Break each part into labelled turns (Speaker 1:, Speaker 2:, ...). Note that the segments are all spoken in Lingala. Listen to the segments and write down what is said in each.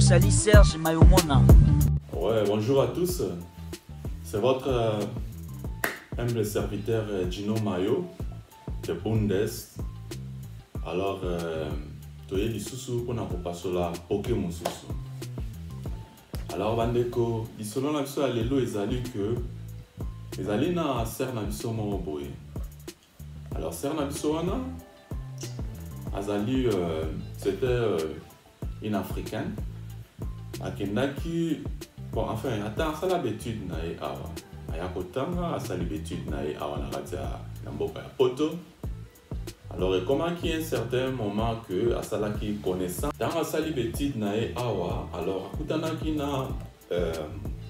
Speaker 1: Sali Serge Mayomona.
Speaker 2: Ouais, bonjour à tous. C'est votre humble serviteur Gino Mayo de Bundes. Alors, tu es lisusu pour n'a pas cela Pokémon susu. Alors, bandeko, selon la biso alelo ezali que ezali na ser na biso mo boye. Alors, ser na biso wana azali c'était une africaine akendaki bon enfin ata asala l'étude na ye awa aya kotanga asali l'étude na ye awa na kati ya mboka ya poto. Alors ekomaki un certain moment que asalaki connaissance ntango asali l'étude na ye awa alors akutanaki na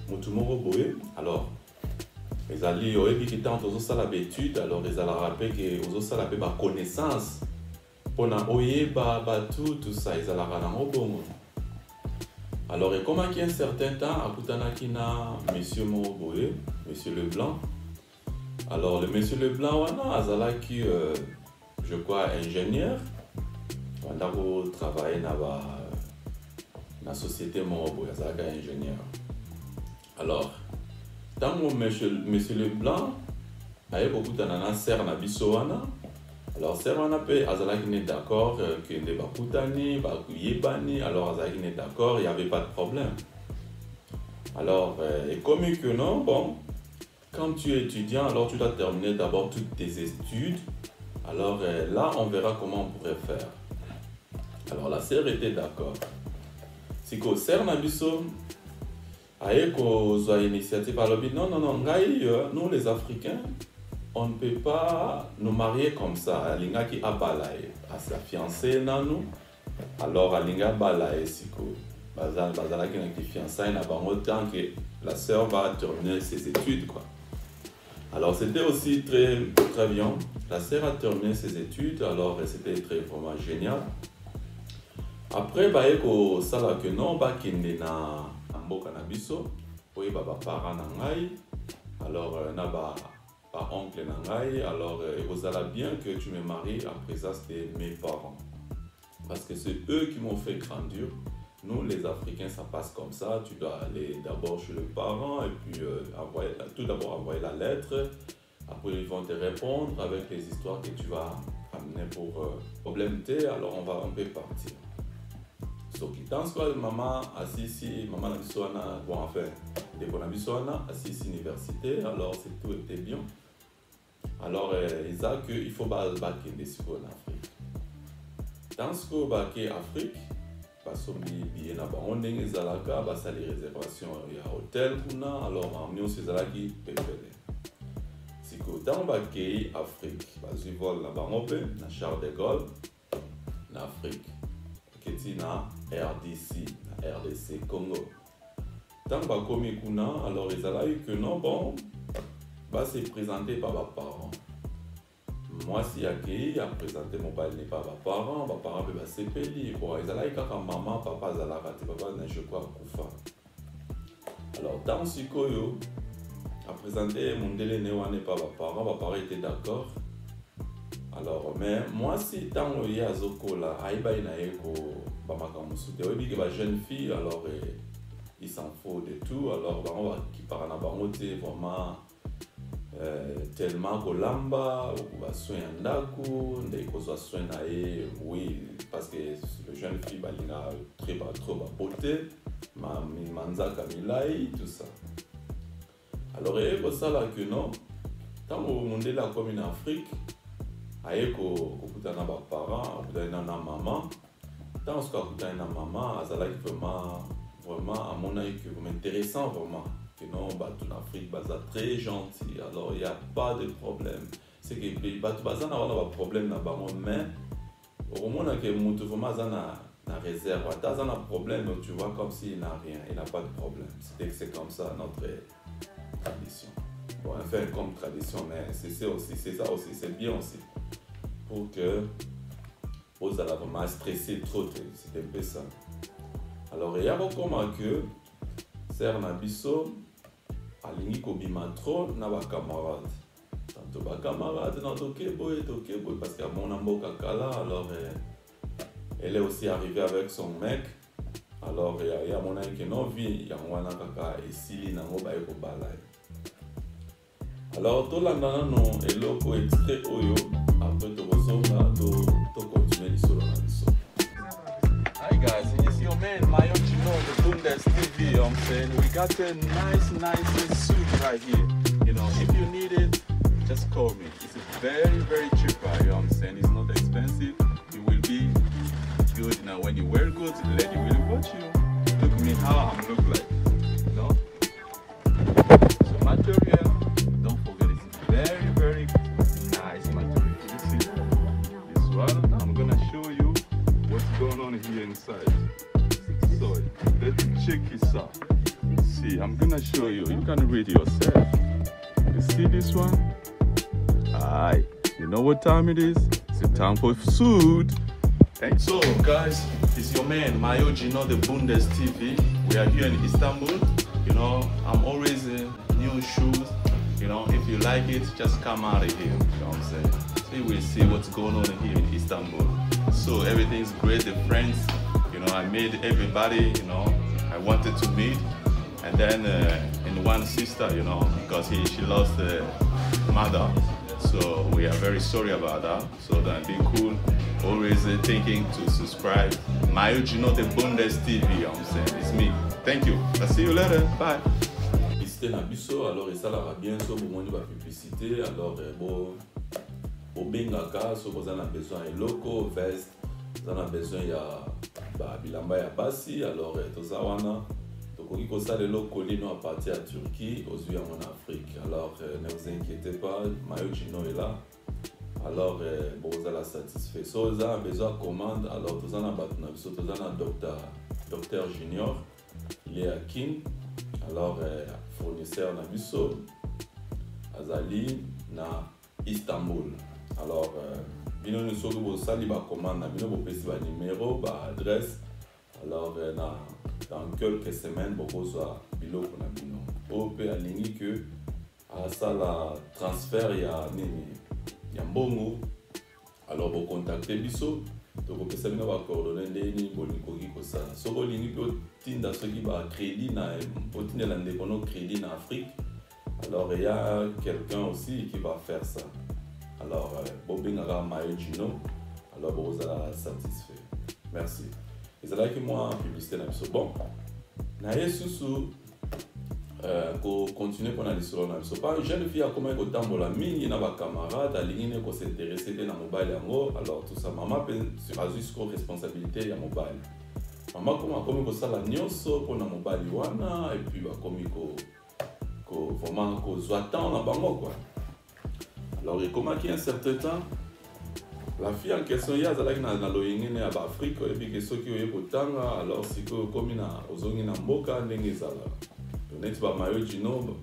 Speaker 2: mutu moko boye. Alors ezali oyebiki ntango tozosala l'étude alors ezalaka mpe ke ozosala mpe baconnaissance mpona oyeba batu tout ça ezalaka nango bongo. Alors ekomaki un certain temps akutanaki na monsieur moko boye, monsieur Leblanc. Alors le monsieur Leblanc wana azalaki je crois ingénieur banda kotravaille na société moko boye azalaka ingénieur. Alors ntango monsieur Leblanc aye kokutana na ser na biso wana. Alors ser wana pe azalaki ne d'accord kende bakutani bakuyebani. Alors azalaki ne d'accord, il n'y avait pas de problème. Alors et comme que non, bon, quand tu es étudiant alors tu dois terminer d'abord toutes tes études. Alors là on verra comment on pourrait faire. Alors la sœur était d'accord. Si ko ser na biso aye ko zwa initiative alobi non ngai nous les Africains on ne peut pas nous marier comme ça. Alinga qui a balaye à sa fiancée nanou. Alors alinga balaye siko bazala qui n'a qui fiancée n'a pas autant que la sœur va terminer ses études quoi. Alors c'était aussi très bien. La sœur a terminé ses études. Alors c'était très vraiment génial. Après bah eko sala que non ba kende na mboka na biso oye baba parents na ngai. Alors na ba oncle nangai. Alors il a bien que tu me maries. Après ça c'était mes parents parce que c'est eux qui m'ont fait grandir. Nous les Africains ça passe comme ça. Tu dois aller d'abord chez le parent et puis tout d'abord envoyer la lettre. Après ils vont te répondre avec les histoires que tu vas amener pour problème T. Alors on peut partir. So qui dans quoi maman assisi maman na biso na bon enfin de bon na biso na assisi université. Alors c'est tout était bien. Alors ils a que il faut baquer des siko en Afrique. Dans ce que baquer Afrique parce que bien na ba ondenge ezalaka basa les réservations ya hôtel kuna. Alors en mieux c'est zalaki pepele. Siko dans baquer Afrique bazui vol na bangope na Charles de Gaulle na Afrique keti na RDC Congo. Tant bakomi kuna alors ezalaki que non bon va se présenter par mes parents. Moi si accueilli a présenté mon père n'est pas mes parents peuvent se payer. Bon ils allaient quand maman papa zala raté papa n'a je crois kufa. Alors dans ce koyo a présenté mon délai ne wane pas mes parents étaient d'accord. Alors mais moi si tant il y a zokola aiba ina eko ba makamusu de obi que ba jeune fille alors il s'en faut de tout. Alors on va qui par na bango vraiment tellement kolamba ou ba soin ndako ndeko zo soin na e oui parce que le jeune fille balinga trop ba beauté manza kamilai tout ça. Alors et pour ça là que non tant au monde là comme en Afrique aye ko kutana ba parents kutana na maman tant ce que kutana na maman azala vraiment à mon avis que intéressant vraiment. Que non, en Afrique, c'est très gentil. Alors, il n'y a pas de problème. C'est que les gens n'ont pas de problème, mais au moins, il y a réserve. Quand il y a un problème, tu vois comme s'il n'a rien. Il n'a pas de problème. C'est comme ça notre tradition. Bon, enfin, comme tradition, mais c'est ça aussi, c'est bien aussi. Pour que vous allez vraiment stresser trop, c'est un peu ça. Alors, il y a beaucoup que ser na biso alingi kobima trop na ba camarade. Tanto ba camarade na toke boy parce qu'à mon mboka kala alors elle est aussi arrivée avec son mec. Alors il y a mon qui non vie yangwana kaka esili nango ba eko balai. Alors to landa no eloko extrait oyo après to kosonga to continuer l'isolo na biso.
Speaker 1: Hi guys, it's your man Mayo Gino, the Bundes TV. You know what I'm saying, we got a nice suit right here. You know, if you need it, just call me. It's very cheap, right? You know what I'm saying, it's not expensive. It will be good. Now when you wear good, the lady will watch you. Look at me how I look like. You know. So material, don't forget, it's very nice material. You see this one? I'm gonna show you what's going on here inside. So let's check this out. See, I'm gonna show you. You can read yourself. You see this one? Alright, you know what time it is? It's the time for food. And so guys, it's your man Mayo Gino, the Bundes TV. We are here in Istanbul. You know, I'm always in new shoes. You know, if you like it, just come out of here. You know what I'm saying? So we'll see what's going on here in Istanbul. So everything's great, the friends, you know, I made everybody, you know, I wanted to meet. And then in one sister, you know, because she lost her mother. So we are very sorry about that. So that be cool. Always thinking to subscribe. Mayo Gino, the Bundes TV, you know what I'm saying? It's me. Thank you. I'll see you later. Bye.
Speaker 2: Publicité na biso, alors ça va bien so pour moi la publicité, alors au bengaka so vous en avez besoin de loco veste, vous en avez besoin ya ba bilamba ya basi, alors to zawana tokoki ko sala loco lino à partir de Turquie aux yeux en Afrique. Alors ne vous inquiétez pas, Mayo Gino est là. Alors bon vous allez satisfait. So vous avez besoin de commande, alors vous en avez battu so vous en avez docteur Junior, il est à Kin. Alors fournisseur na biso azali na Istanbul. Alors bino ni soki bo sali ba commande na bino bo pesi ba numéro ba adresse. Alors dans quelques semaines bo kozwa biloko na bino. O pe alingi que asala transfert ya nini ya mbongo. Alors bo contacter biso tokopesa bino ba coordonnées ndeni bolikoki kosala. Soko lingi pe tinda soki ba crédit na otindela ndeko no crédit na Afrique. Alors il y a quelqu'un aussi qui va faire ça. Alors bobengaka Mayo Gino. Alors vous allez satisfait. Merci. Et c'est là que moi publicité na biso. Bon. Na yesusu ko continuer pour na lisolo na biso. Pas jeune fille a comment ko tambola mingi na ba camarade alingi ko s'intéresser na mobile yango. Alors tout ça maman peut sur jusqu'aux responsabilités ya mobile. Maman comme ko sala nyonso pour na mobile wana et puis ba comme ko vraiment ko zoatan na bango quoi. Alors il comment qu'il y a un certain temps la fille en question ya zalaki na loyenge na ba Afrique et puis que ceux qui ont kotanga alors siko comme na ozongi na mboka ndenge zala. Neti ba Mayo Gino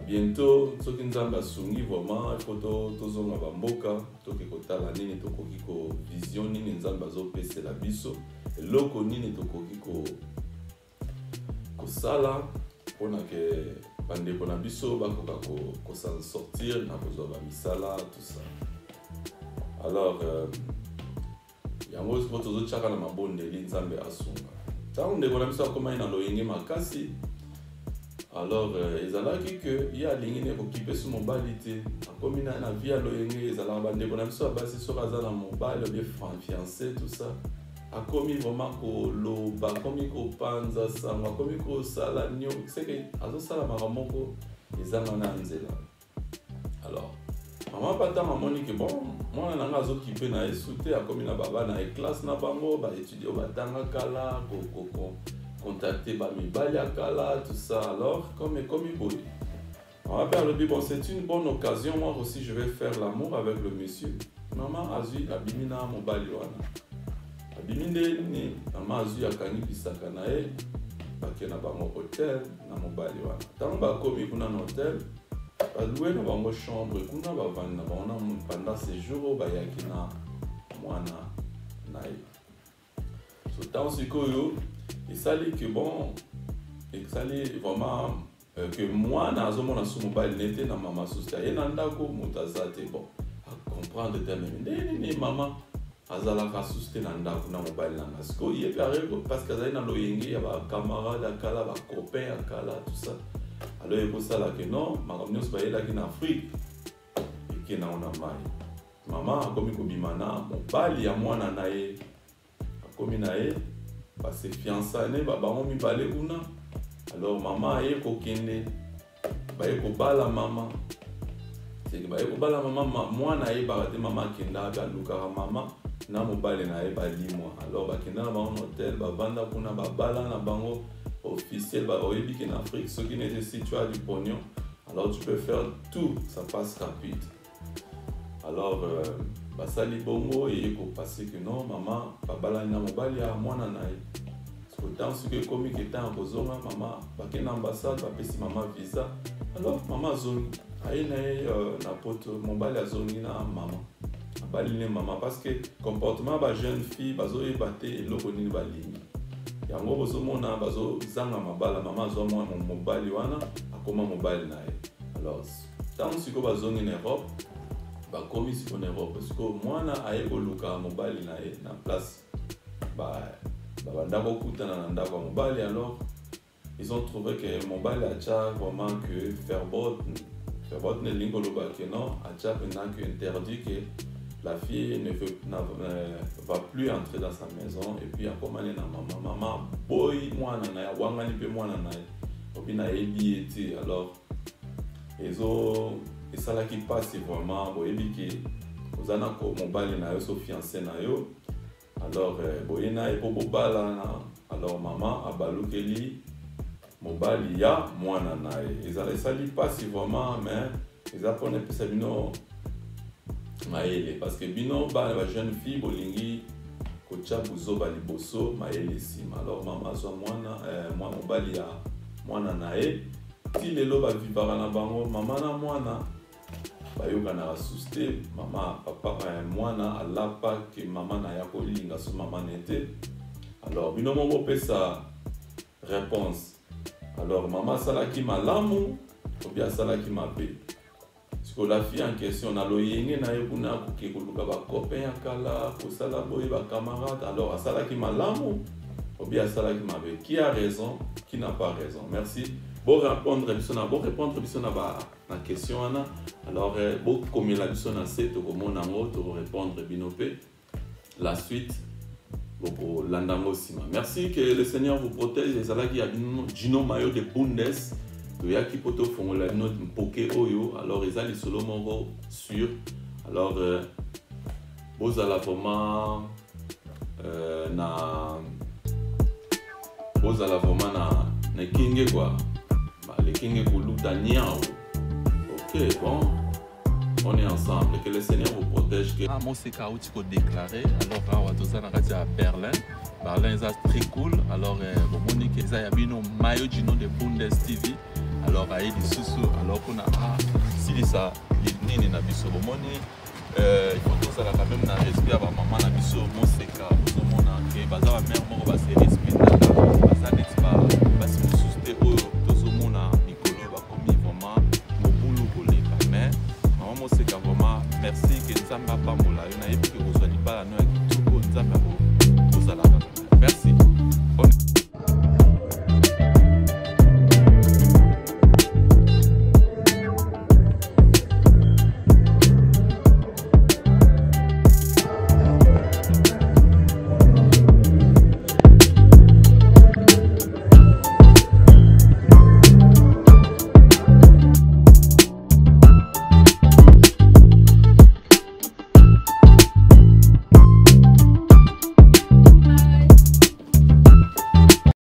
Speaker 2: bientôt soki nzambe asungi vraiment il faut tozonga ba mboka toki kotala nini tokoki ko vision nini nzambe azopesela biso eloko nini tokoki kosala mpona ke bandeko na biso bakoka s'en sortir na kozwa bamisala tout ça. Alors yango siko tozotiaka na mabondeli nzambe asunga ntango ndeko na biso akomai na loyenge makasi. Alors ezalaki que ya alingi ne kokipe su mobali te akomi na vie ya loyenge ezalaka bandeko na biso abasi soki aza na mobali obie fiancé tout ça akomi vraiment koloba akomi kopanza sango akomi kosala nio seke azosala makambo moko ezanga na nzela. Alors mama pata mamoni ke bon mwana nanga azokipe na yesu te akomi na baba na classe na bango baétudie batanga kala contacter mibali ya kala tout ça. Alors comme boy on va faire le bon, c'est une bonne occasion, moi aussi je vais faire l'amour avec le monsieur. Maman azui abimina mobali wana abiminde ni maman azui akangi pisaka na e bake na bango hotel na mobali wana tango bakomi kuna na hotel baloué na bango chambre kuna bavandi na bango pendant séjour bayaki na mwana na ye. So tango sikoyo esali que bon esali vraiment que moi na azomona su mobile nete na mama susta ye na ndako moto aza te bon a comprendre tellement ndeni maman azalaka suste na ndako na mobali na nga sikoyo ye pe parce que azali na loyenge ya bacamarade akala bacopain akala tout ça alors ekosalaka non makambo nyonso bayelaki na afrique eke nango na mai mama akomi kobima na mobali ya mwana na ye akomi na ye base fiancane bango mibale kuna alors mama aye kokende baye kobala mama seke baye kobala mama mwana ayebaka te mama akendaka alukaka mama na mobali na ye balimwa alors bakenda na bango na hotel bavanda kuna babala na bango officiel oyebi ke na Afrique soki nete si tu as du pognon alors tu peux faire tout ça passe rapide alors basali bongo eye kopase que non mama babalani na mobali ya mwana na ye autant soki ekomi ke ntango kozonga mama bakende na ambassade bapesi mama visa alors mama azongi aye na ye na poto mobali azongi na mama abali ne mama parce que comportement ba jeune fille bazoyeba te eloko nini balingi yango bozomona bazozanga mabala mama azwa mwa mobali wana akoma mobali na ye alors ntango sikoyo bazongi na Europe bakomi sikoyo na Europe sikoyo mwana aye koluka mobali na ye na place babanda kokutana na ndako ya mobali alors ils ont trouvé que mobali atia vraiment que Fairboat nelingi koloba ke non atia maintenant que interdit que la fille va plus entrer dans sa maison et puis akomani na maman boy mwana na ya wangani pe mwana na ye obi na yebi ete alors esalaki passe vraiment boyebi ke oza na mobali na yo so fiancé na yo alors boye na ye po bobala na alors mama abalukeli mobali ya mwana na ye esali passe vraiment mais eza mpona epesa bino mayele parce que bino ba jeune fille bolingi kotia buzoba liboso mayele nsima alors mama azwa mwana mobali ya mwana na ye ti lelo bavivaka na bango mama na mwana bayokanaka susi te mama papa mwana alapa ke mama na ya kolinga so mama na te alors bino mo bopesa réponse alors mama asalaki malamu obi asalaki mabe sikoyo la fille en question na loyenge na ye kuna akoki koluka bacopain ya kala kosala boye bacamarade alors asalaki malamu obi asalaki mabe qui a raison qui n'a pas raison merci bon répondre biso na question wana alors bokomela biso na se tokomona yango tokorépondre bino mpe la suite bokolanda yango nsima merci que le Seigneur vous protège ezalaki ya bino Gino Mayo de Bundes toyaki po tofongola bino mpoke oyo alors eza lisolo moko sur alors bozala vraiment na kinge quoi les kinge kuluta nyao ok bon on est ensemble que le Seigneur vous protège que
Speaker 1: mon sekaouti ko déclaré alors awa tozana kati à Berlin eza très cool alors bomoni ke eza ya bino Mayo Gino de Bundes TV alors aye lisusu alors kuna silisa nini na biso bomoni il faut tozala quand même na respect ya bamama na biso moseka bozomona ke baza bamere moko baseri